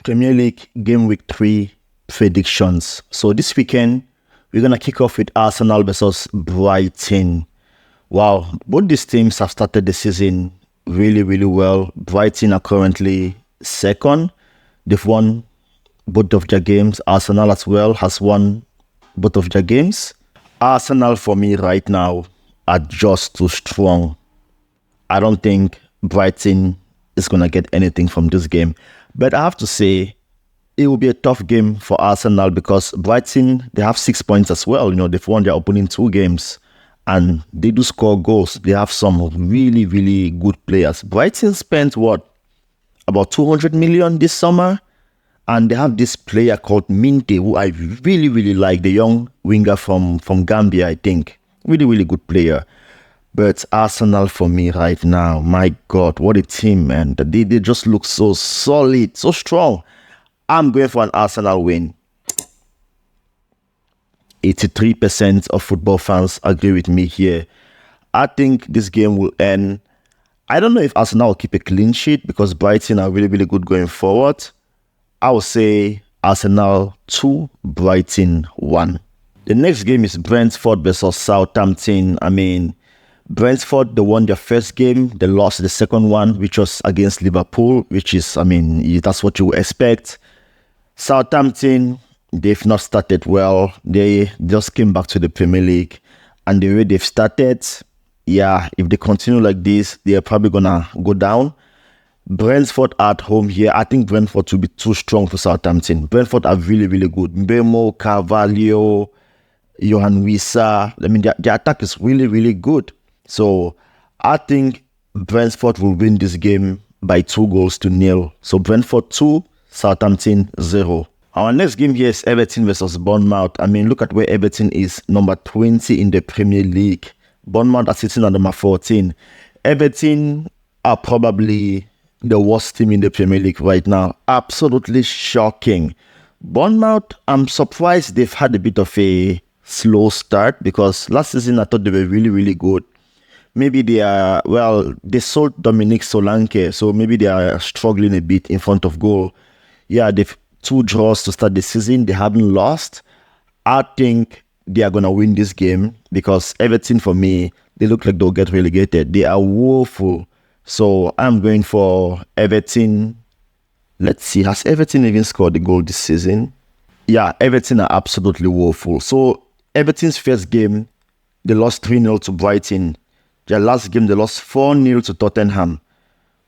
Premier League Game Week 3 predictions. So this weekend, we're going to kick off with Arsenal versus Brighton. Wow, both these teams have started the season really, really well. Brighton are currently second. They've won both of their games. Arsenal as well has won both of their games. Arsenal for me right now are just too strong. I don't think Brighton is going to get anything from this game. But I have to say, it will be a tough game for Arsenal because Brighton, they have 6 points as well. They've won their opening 2 games and they do score goals. They have some really, really good players. Brighton spent about 200 million this summer, and they have this player called Minte, who I really, really like, the young winger from Gambia, I think. Really, really good player. But Arsenal for me right now, my God, what a team, man. They just look so solid, so strong. I'm going for an Arsenal win. 83% of football fans agree with me here. I think this game will end. I don't know if Arsenal will keep a clean sheet because Brighton are really, really good going forward. I would say Arsenal 2, Brighton 1. The next game is Brentford versus Southampton. Brentford, they won their first game. They lost the second one, which was against Liverpool, which is, that's what you would expect. Southampton, they've not started well. They just came back to the Premier League. And the way they've started, if they continue like this, they're probably going to go down. Brentford at home here. I think Brentford will be too strong for Southampton. Brentford are really, really good. Mbemo, Carvalho, Johan Wissa. Their attack is really, really good. So I think Brentford will win this game by 2-0. So Brentford 2, Southampton 0. Our next game here is Everton versus Bournemouth. Look at where Everton is, number 20 in the Premier League. Bournemouth are sitting at number 14. Everton are probably the worst team in the Premier League right now. Absolutely shocking. Bournemouth, I'm surprised they've had a bit of a slow start because last season I thought they were really, really good. Maybe they sold Dominic Solanke, so maybe they are struggling a bit in front of goal. They've 2 draws to start the season. They haven't lost. I think they are going to win this game because Everton, for me, they look like they'll get relegated. They are woeful. So I'm going for Everton. Let's see, has Everton even scored a goal this season? Everton are absolutely woeful. So Everton's first game, they lost 3-0 to Brighton. Their last game, they lost 4-0 to Tottenham.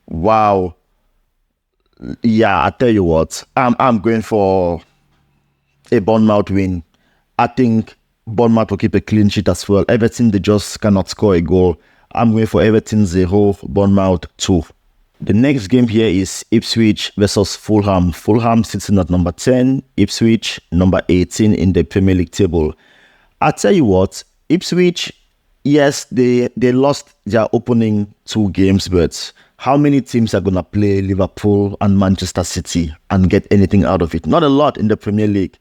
Wow. I tell you what, I'm going for a Bournemouth win. I think Bournemouth will keep a clean sheet as well. Everton, they just cannot score a goal. I'm going for Everton 0, Bournemouth 2. The next game here is Ipswich versus Fulham. Fulham sitting at number 10, Ipswich number 18 in the Premier League table. I tell you what, Ipswich, yes, they lost their opening 2 games, but how many teams are going to play Liverpool and Manchester City and get anything out of it? Not a lot in the Premier League.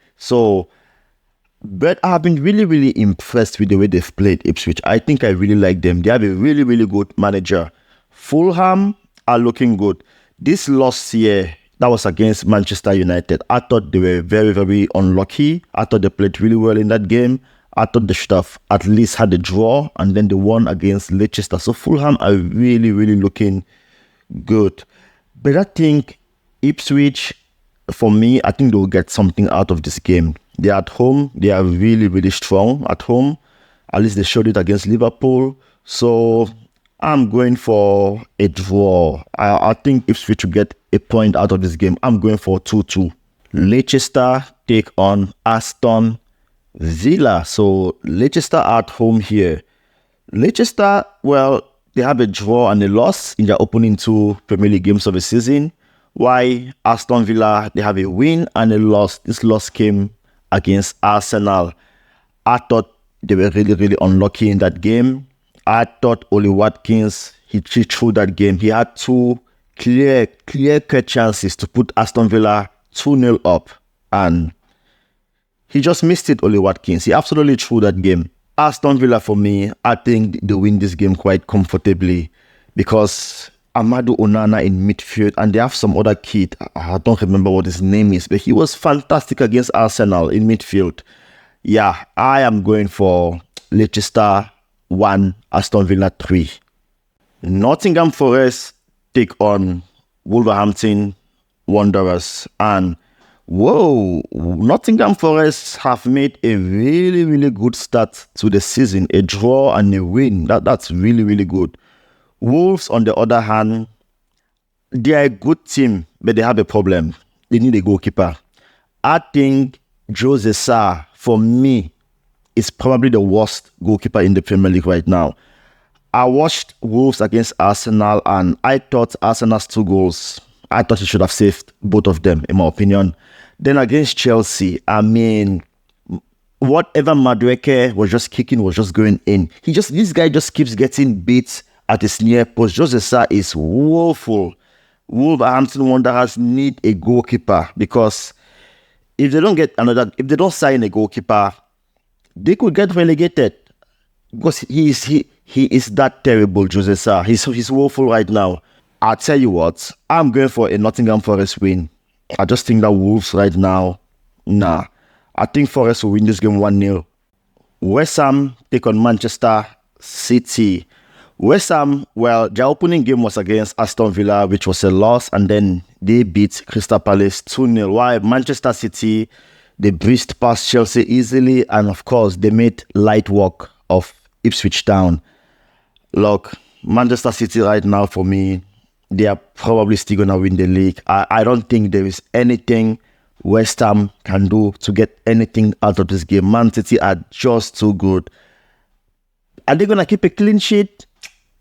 But I've been really, really impressed with the way they've played Ipswich. I think I really like them. They have a really, really good manager. Fulham are looking good. This loss here, that was against Manchester United. I thought they were very, very unlucky. I thought they played really well in that game. I thought they should have at least had a draw, and then they won against Leicester. So Fulham are really, really looking good. But I think Ipswich, for me, I think they will get something out of this game. They're at home. They are really, really strong at home. At least they showed it against Liverpool. So I'm going for a draw. I think Ipswich will get a point out of this game. I'm going for 2-2. Leicester take on Aston Villa. So Leicester at home here. Leicester, they have a draw and a loss in their opening 2 Premier League games of the season. Why Aston Villa, they have a win and a loss. This loss came against Arsenal. I thought they were really, really unlucky in that game. I thought Oli Watkins, he threw that game. He had 2 clear-cut chances to put Aston Villa 2-0 up. And he just missed it, Oli Watkins. He absolutely threw that game. Aston Villa, for me, I think they win this game quite comfortably because Amadou Onana in midfield, and they have some other kid. I don't remember what his name is, but he was fantastic against Arsenal in midfield. Yeah, I am going for Leicester 1, Aston Villa 3. Nottingham Forest take on Wolverhampton Wanderers, and whoa, Nottingham Forest have made a really, really good start to the season. A draw and a win. That's really, really good. Wolves, on the other hand, they are a good team, but they have a problem. They need a goalkeeper. I think Jose Sarr, for me, is probably the worst goalkeeper in the Premier League right now. I watched Wolves against Arsenal, and I thought Arsenal's 2 goals, I thought he should have saved both of them, in my opinion. Then against Chelsea, I mean, whatever Madueke was just kicking was just going in. This guy just keeps getting beat at his near post. Jose Sarr is woeful. Wolverhampton Wanderers need a goalkeeper, because if they don't sign a goalkeeper, they could get relegated, because he is that terrible, Jose Sarr. He's woeful right now. I'll tell you what, I'm going for a Nottingham Forest win. I just think that Wolves right now, nah. I think Forest will win this game 1-0. West Ham take on Manchester City. West Ham, well, their opening game was against Aston Villa, which was a loss, and then they beat Crystal Palace 2-0. While Manchester City, they breezed past Chelsea easily, and of course, they made light work of Ipswich Town. Look, Manchester City right now, for me, they are probably still going to win the league. I don't think there is anything West Ham can do to get anything out of this game. Man City are just too good. Are they going to keep a clean sheet?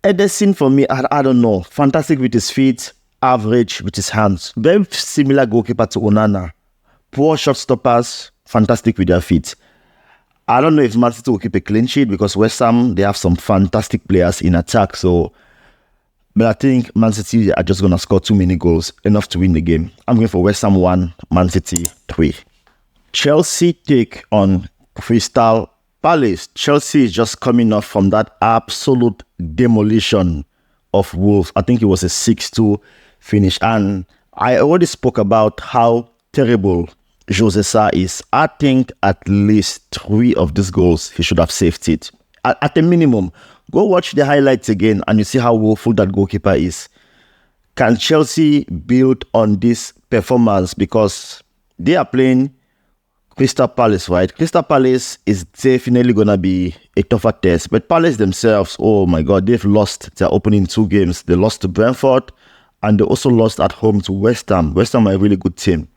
Ederson, for me, I don't know. Fantastic with his feet, average with his hands. Very similar goalkeeper to Onana. Poor shot stoppers, fantastic with their feet. I don't know if Man City will keep a clean sheet, because West Ham, they have some fantastic players in attack. But I think Man City are just going to score too many goals, enough to win the game. I'm going for West Ham 1, Man City 3. Chelsea take on Crystal Palace. Chelsea is just coming off from that absolute demolition of Wolves. I think it was a 6-2 finish. And I already spoke about how terrible Jose Sarr is. I think at least 3 of these goals, he should have saved it. At a minimum, go watch the highlights again and you see how woeful that goalkeeper is. Can Chelsea build on this performance? Because they are playing Crystal Palace, right? Crystal Palace is definitely going to be a tougher test. But Palace themselves, oh my God, they've lost their opening 2 games. They lost to Brentford, and they also lost at home to West Ham. West Ham are a really good team.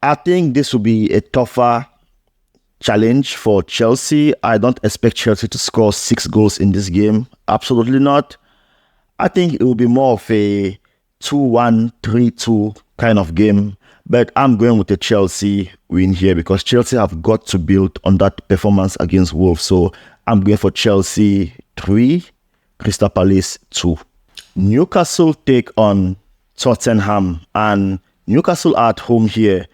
I think this will be a tougher challenge for Chelsea. I don't expect Chelsea to score 6 goals in this game. Absolutely not. I think it will be more of a 2-1, 3-2 kind of game. But I'm going with the Chelsea win here, because Chelsea have got to build on that performance against Wolves. So I'm going for Chelsea 3, Crystal Palace 2. Newcastle take on Tottenham, and Newcastle are at home here.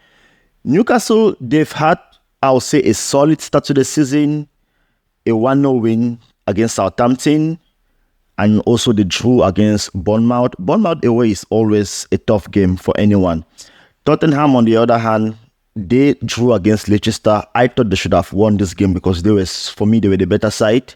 Newcastle, they've had, I'll say, a solid start to the season, a 1-0 win against Southampton, and also the draw against Bournemouth. Bournemouth away is always a tough game for anyone. Tottenham, on the other hand, they drew against Leicester. I thought they should have won this game, because for me, they were the better side.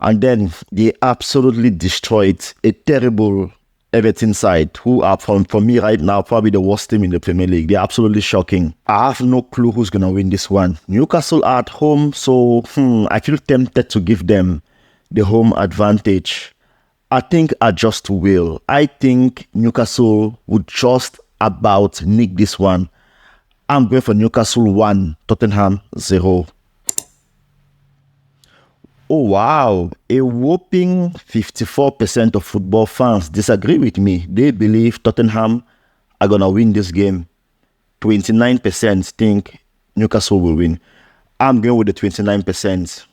And then they absolutely destroyed a terrible Everton side, who are, for me right now, probably the worst team in the Premier League. They're absolutely shocking. I have no clue who's going to win this one. Newcastle are at home, so I feel tempted to give them the home advantage. I think I just will. I think Newcastle would just about nick this one. I'm going for Newcastle 1, Tottenham 0. Oh wow, a whopping 54% of football fans disagree with me. They believe Tottenham are going to win this game. 29% think Newcastle will win. I'm going with the 29%.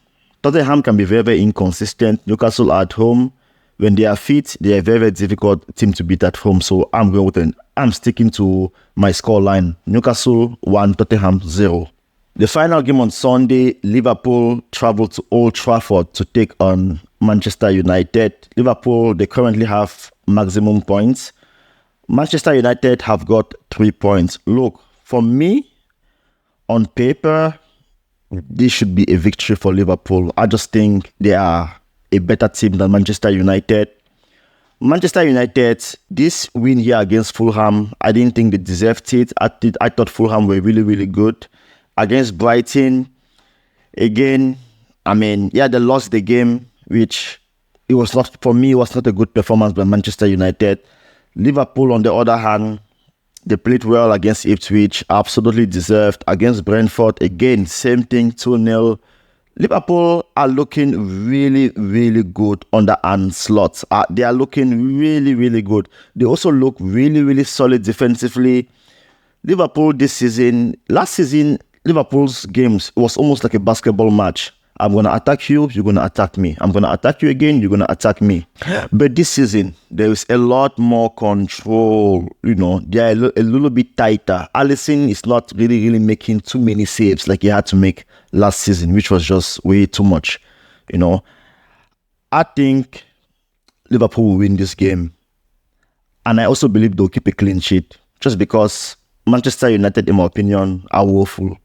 Tottenham can be very, very inconsistent. Newcastle are at home. When they are fit, they are a very, very difficult team to beat at home. So I'm sticking to my scoreline. Newcastle 1, Tottenham 0. The final game on Sunday, Liverpool traveled to Old Trafford to take on Manchester United. Liverpool, they currently have maximum points. Manchester United have got 3 points. Look, for me, on paper, this should be a victory for Liverpool. I just think they are a better team than Manchester United. Manchester United, this win here against Fulham, I didn't think they deserved it. I thought Fulham were really, really good. Against Brighton, again, I mean, yeah, they lost the game, which it was not, for me, it was not a good performance by Manchester United. Liverpool, on the other hand, they played well against Ipswich, absolutely deserved. Against Brentford, again, same thing, 2-0. Liverpool are looking really, really good under Arne Slot. They are looking really, really good. They also look really, really solid defensively. Liverpool this season, last season, Liverpool's games was almost like a basketball match. I'm going to attack you, you're going to attack me. I'm going to attack you again, you're going to attack me. But this season, there is a lot more control. You know, they are a little bit tighter. Alisson is not really, really making too many saves like he had to make last season, which was just way too much. You know, I think Liverpool will win this game. And I also believe they'll keep a clean sheet. Just because Manchester United, in my opinion, are woeful.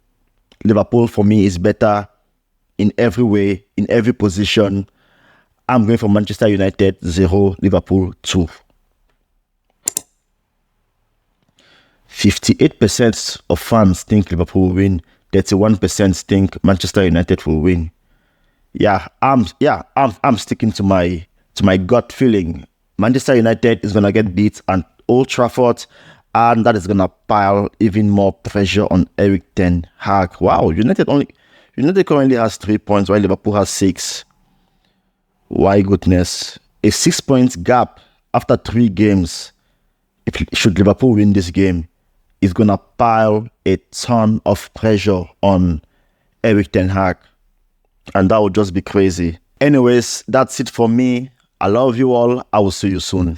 Liverpool, for me, is better in every way, in every position. I'm going for Manchester United 0, Liverpool 2. 58% of fans think Liverpool will win. 31% think Manchester United will win. I'm sticking to my gut feeling. Manchester United is gonna get beat at Old Trafford, and that is gonna pile even more pressure on Erik ten Hag. Wow, United currently has 3 points while Liverpool has 6. Why goodness. A 6 points gap after 3 games. Should Liverpool win this game, is going to pile a ton of pressure on Erik ten Hag. And that would just be crazy. Anyways, that's it for me. I love you all. I will see you soon.